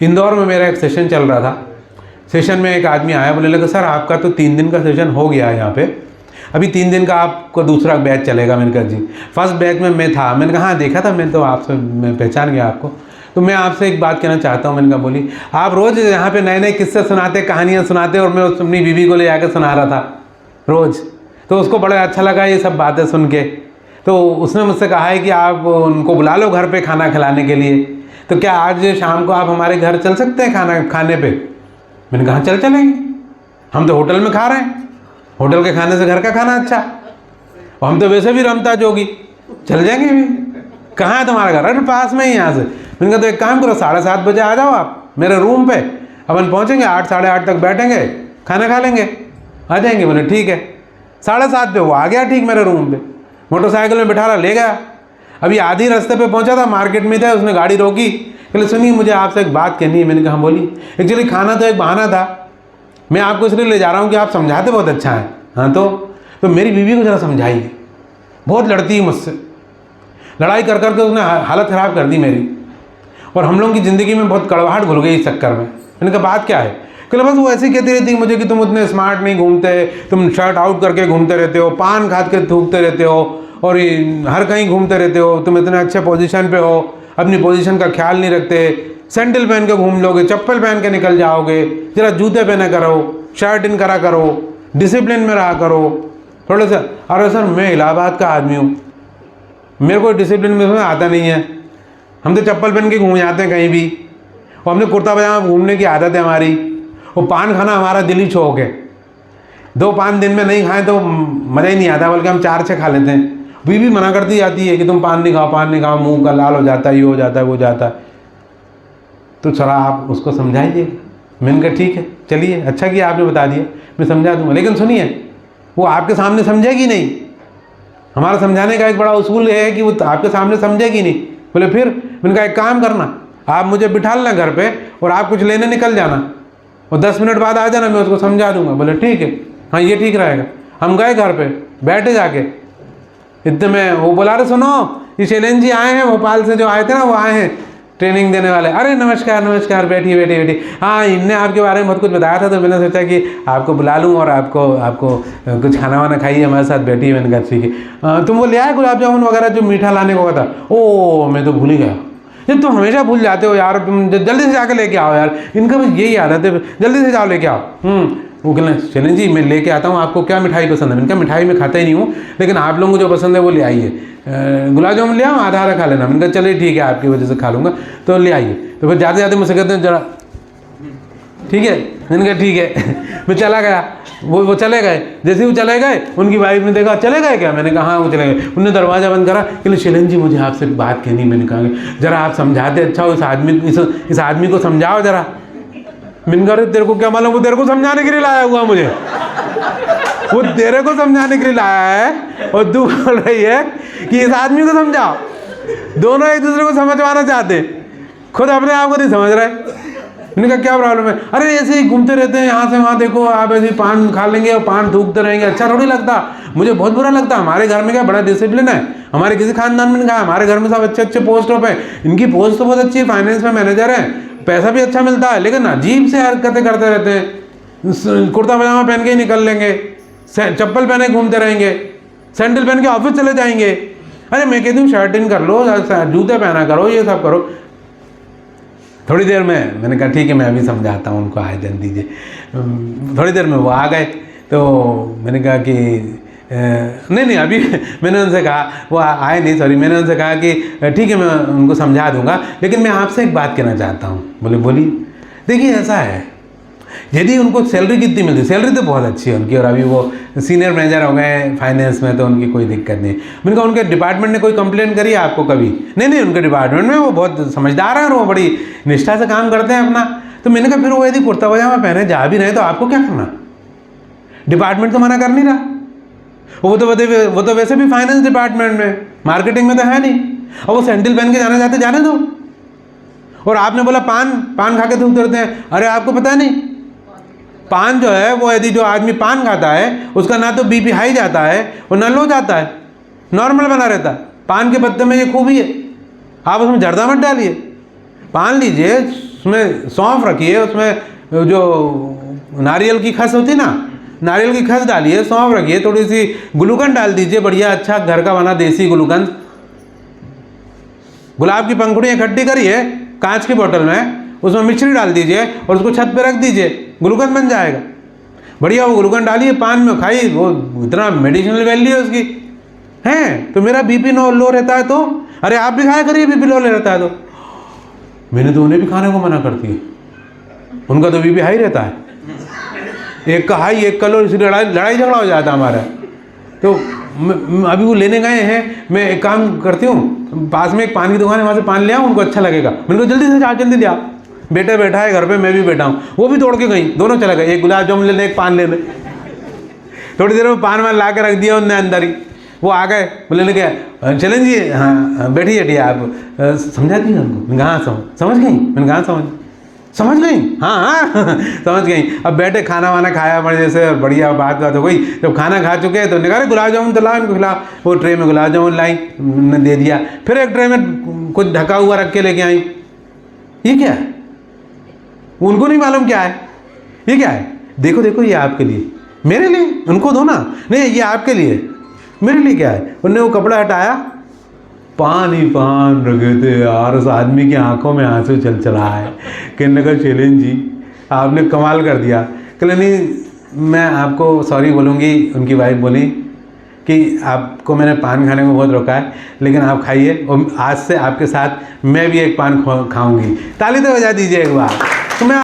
इंदौर में मेरा एक सेशन चल रहा था। सेशन में एक आदमी आया, बोले लगा सर आपका तो 3 दिन का सेशन हो गया है यहाँ पे, अभी 3 दिन का आपको दूसरा बैच चलेगा। मैंने कहा जी, फर्स्ट बैच में मैं था। मैंने कहा हाँ देखा था मैं, तो आपसे मैं पहचान गया आपको। तो मैं आपसे एक बात कहना चाहता हूँ। मैंने कहा बोली, आप रोज़ यहाँ पे नए नए किस्से सुनाते, कहानियाँ सुनाते, और मैं अपनी बीवी को ले जाकर सुना रहा था रोज़। तो उसको बड़ा अच्छा लगा ये सब बातें सुन के। तो उसने मुझसे कहा है कि आप उनको बुला लो घर पे खाना खिलाने के लिए, तो क्या आज शाम को आप हमारे घर चल सकते हैं खाना खाने पे? मैंने कहा चल चलेंगे, हम तो होटल में खा रहे हैं, होटल के खाने से घर का खाना अच्छा, और हम तो वैसे भी रमता जोगी, चल जाएंगे भी। कहाँ है तुम्हारा घर? अरे पास में ही यहाँ से। मैंने कहा तो एक काम करो, 7:30 बजे आ जाओ आप मेरे रूम पे, अपन पहुँचेंगे 8 साढ़े 8 तक बैठेंगे, खाना खा लेंगे, आ जाएंगे। बोले ठीक है। 7:30 पे वो आ गया ठीक मेरे रूम पे, मोटरसाइकिल में बिठा रहा, ले गया। अभी आधी रास्ते पे पहुंचा था, मार्केट में था, उसने गाड़ी रोकी, कहले सुनिए मुझे आपसे एक बात कहनी है। मैंने कहा बोली। एक्चुअली खाना तो एक बहाना था, मैं आपको इसलिए ले जा रहा हूँ कि आप समझाते बहुत अच्छा है। हाँ तो मेरी बीवी को ज़रा समझाइए, बहुत लड़ती है मुझसे, लड़ाई कर करके उसने हालत ख़राब कर दी मेरी, और हम लोगों की ज़िंदगी में बहुत कड़वाहट घुल गई इस चक्कर में। मैंने कहा बात क्या है? कहले बस वो ऐसी कहती रहती है मुझे कि तुम उतने स्मार्ट नहीं घूमते, तुम शर्ट आउट करके घूमते रहते हो, पान खा के थूकते रहते हो, और हर कहीं घूमते रहते हो, तुम इतने अच्छे पोजीशन पे हो, अपनी पोजीशन का ख्याल नहीं रखते, सैंडल पहन के घूम लोगे, चप्पल पहन के निकल जाओगे, जरा जूते पहना करो, शर्ट इन करा करो, डिसिप्लिन में रहा करो थोड़ा सा। अरे सर मैं इलाहाबाद का आदमी हूँ, मेरे को डिसिप्लिन में आता नहीं है, हम तो चप्पल पहन के घूम जाते हैं कहीं भी, और हमने कुर्ता पजामा घूमने की आदत है हमारी, और पान खाना हमारा दिली शौक है। 2 पान दिन में नहीं खाएं तो मज़ा ही नहीं आता, बल्कि हम 4-6 खा लेते हैं। बीवी मना करती जाती है कि तुम पान नहीं खाओ, पान नहीं खाओ, मुंह का लाल हो जाता है, ये हो जाता है, वो जाता है। तो थोड़ा आप उसको समझाइए। मैंने कहा ठीक है, चलिए अच्छा किया आपने बता दिया, मैं समझा दूंगा, लेकिन सुनिए वो आपके सामने समझेगी नहीं। हमारा समझाने का एक बड़ा उसूल है कि वो आपके सामने समझेगी नहीं। बोले फिर? मैंने कहा एक काम करना, आप मुझे बिठा लेना घर पे, और आप कुछ लेने निकल जाना, और 10 मिनट बाद आ जाना, मैं उसको समझा दूंगा। बोले ठीक है, हाँ ये ठीक रहेगा। हम गए घर पे, बैठे जाके, इतने में वो बोला अरे सुनो ये शैलेंद्र जी आए हैं भोपाल से, जो आए थे ना वो आए हैं ट्रेनिंग देने वाले। अरे नमस्कार नमस्कार, बैठिए बैठिए बैठिए। हाँ इनने आपके बारे में बहुत कुछ बताया था, तो मैंने सोचा कि आपको बुला लूँ और आपको कुछ खाना वाना खाइए हमारे साथ, बैठिए। मैंने कहा ठीक है। तुम वो ले आए गुलाब जामुन वगैरह जो मीठा लाने को कहा था? ओ मैं तो भूल ही गया। ये तुम हमेशा भूल जाते हो यार, तुम जल्दी से जाकर लेके आओ यार, इनका बस यही आदत है, जल्दी से जाओ लेके आओ। वो कहना चलें जी मैं लेके आता हूँ, आपको क्या मिठाई पसंद है? मैंने कहा मिठाई मैं खाता ही नहीं हूँ, लेकिन आप लोगों को जो पसंद है वो ले आइए। गुलाब जामुन ले आओ, आधा खा लेना। मैंने कहा चलिए ठीक है, आपकी वजह से खा लूँगा, तो ले आइए। तो फिर जाते जाते मुझसे कहते हैं जरा ठीक है। मैंने कहा ठीक है। मैं चला गया, वो चले गए। जैसे ही वो चले गए, उनकी वाइफ ने देखा चले गए क्या? मैंने कहा हाँ वो चले गए। उन्होंने दरवाज़ा बंद करा, कहले शैलेंद्र जी मुझे आपसे बात कहनी। मैंने कहा जरा आप समझाते अच्छा हो, इस आदमी को समझाओ जरा। मैंने कहा तेरे को क्या मालूम, वो तेरे को समझाने के लिए लाया हुआ मुझे, वो तेरे को समझाने के लिए लाया है, और तू बोल रही है कि इस आदमी को समझाओ। दोनों एक दूसरे को समझवाना चाहते, खुद अपने आप को नहीं समझ रहे। मैंने कहा क्या प्रॉब्लम है? अरे ऐसे ही घूमते रहते हैं यहाँ से वहाँ, देखो आप ऐसे पान खा लेंगे और पान थूकते रहेंगे, अच्छा थोड़ी लगता, मुझे बहुत बुरा लगता। हमारे घर में क्या बड़ा डिसिप्लिन है, हमारे किसी खानदान में नहीं कहा, हमारे घर में सब अच्छे अच्छे पोस्टों पे, इनकी पोस्ट तो बहुत अच्छी है, फाइनेंस में मैनेजर है, पैसा भी अच्छा मिलता है, लेकिन अजीब से हरकतें करते रहते हैं। कुर्ता पजामा पहन के ही निकल लेंगे, चप्पल पहने घूमते रहेंगे, सैंडल पहन के ऑफिस चले जाएंगे। अरे मैं कहती हूँ शर्ट इन कर लो, जूते पहना करो, ये सब करो। थोड़ी देर में मैंने कहा ठीक है मैं अभी समझाता हूँ उनको, आए दिन दीजिए। थोड़ी देर में वो आ गए, तो मैंने कहा कि नहीं अभी मैंने उनसे कहा, वो आए नहीं सॉरी, मैंने उनसे कहा कि ठीक है मैं उनको समझा दूंगा, लेकिन मैं आपसे एक बात कहना चाहता हूँ। बोले बोलिए। देखिए ऐसा है, यदि उनको सैलरी कितनी मिलती है? सैलरी तो बहुत अच्छी है उनकी, और अभी वो सीनियर मैनेजर हो गए फाइनेंस में, तो उनकी कोई दिक्कत नहीं। मैंने कहा उनके डिपार्टमेंट ने कोई कंप्लेंट करी है आपको कभी? नहीं उनके डिपार्टमेंट में वो बहुत समझदार हैं और वो बड़ी निष्ठा से काम करते हैं अपना। तो मैंने कहा फिर वो यदि कुर्ता पजामा पहने जा भी रहे तो आपको क्या करना? डिपार्टमेंट तो मना कर नहीं रहा, वो तो वैसे भी फाइनेंस डिपार्टमेंट में, मार्केटिंग में तो है नहीं, और वो सैंडल पहन के जाना चाहते जाने दो। और आपने बोला पान खा के थूकते रहते हैं। अरे आपको पता नहीं, पान जो है वो यदि जो आदमी पान खाता है उसका ना तो बीपी हाई जाता है और ना लो जाता है, नॉर्मल बना रहता है। पान के पत्ते में ये खूबी है, आप उसमें जर्दा मत डालिए, पान लीजिए, उसमें सौंफ रखिए, उसमें जो नारियल की खस होती ना, नारियल की खस डालिए, सौंफ रखिए, थोड़ी सी गुलूकंद डाल दीजिए, बढ़िया अच्छा घर का बना देसी गुलूकंद। गुलाब की पंखुड़ियाँ इकट्ठी करिए कांच की बोतल में, उसमें मिश्री डाल दीजिए और उसको छत पे रख दीजिए, गुलूकंद बन जाएगा बढ़िया। वो गुलूकंद डालिए, पान में खाइए, वो इतना मेडिसिनल वैल्यू है उसकी है। तो मेरा बीपी लो रहता है तो, अरे आप भी खाया करिए, बीपी लो रहता है तो। मैंने तो उन्हें भी खाने को मना कर दिया, उनका तो बीपी हाई रहता है, एक का हाई एक का लो, इसलिए लड़ाई झगड़ा हो जाता है हमारा। तो अभी वो लेने गए हैं, मैं एक काम करती हूँ, पास में एक पान की दुकान है, वहाँ से पान ले आओ, उनको अच्छा लगेगा। मैंने कहा जल्दी से जाओ, जल्दी ले आओ। बेटा बैठा है घर पे, मैं भी बैठा हूँ, वो भी तोड़ के गई, दोनों चले गए, एक गुलाब जामुन लेने, एक पान लेने। थोड़ी देर में पान वान ला के रख दिया उनने अंदर ही, वो आ गए, बोले क्या चलें जी, हाँ बैठिए बैठिए आप, समझा दी उनको। मैंने कहा हाँ समझ गई, मैंने कहा समझ गई, हाँ हाँ समझ गई। अब बैठे, खाना वाना खाया बड़े से, बढ़िया बात हो गई। जब खाना खा चुके तो निकाले गुलाब जामुन, तो लाओ इनको खिलाओ। वो ट्रे में गुलाब जामुन लाई, ने दे दिया, फिर एक ट्रे में कुछ ढका हुआ रख के लेके आई। ये क्या है, उनको नहीं मालूम क्या है, ये क्या है, देखो देखो ये आपके लिए, मेरे लिए, उनको दो ना, नहीं ये आपके लिए, मेरे लिए क्या है। उनने वो कपड़ा हटाया, पान रखे थे यार, उस आदमी की आंखों में आंसू चला है। कहने लगा शैलेंद्र जी आपने कमाल कर दिया। कहले नहीं मैं आपको सॉरी बोलूँगी। उनकी वाइफ बोली कि आपको मैंने पान खाने को बहुत रोका है, लेकिन आप खाइए, और आज से आपके साथ मैं भी एक पान खाऊंगी। ताली तो बजा दीजिए एक बार। तो मैं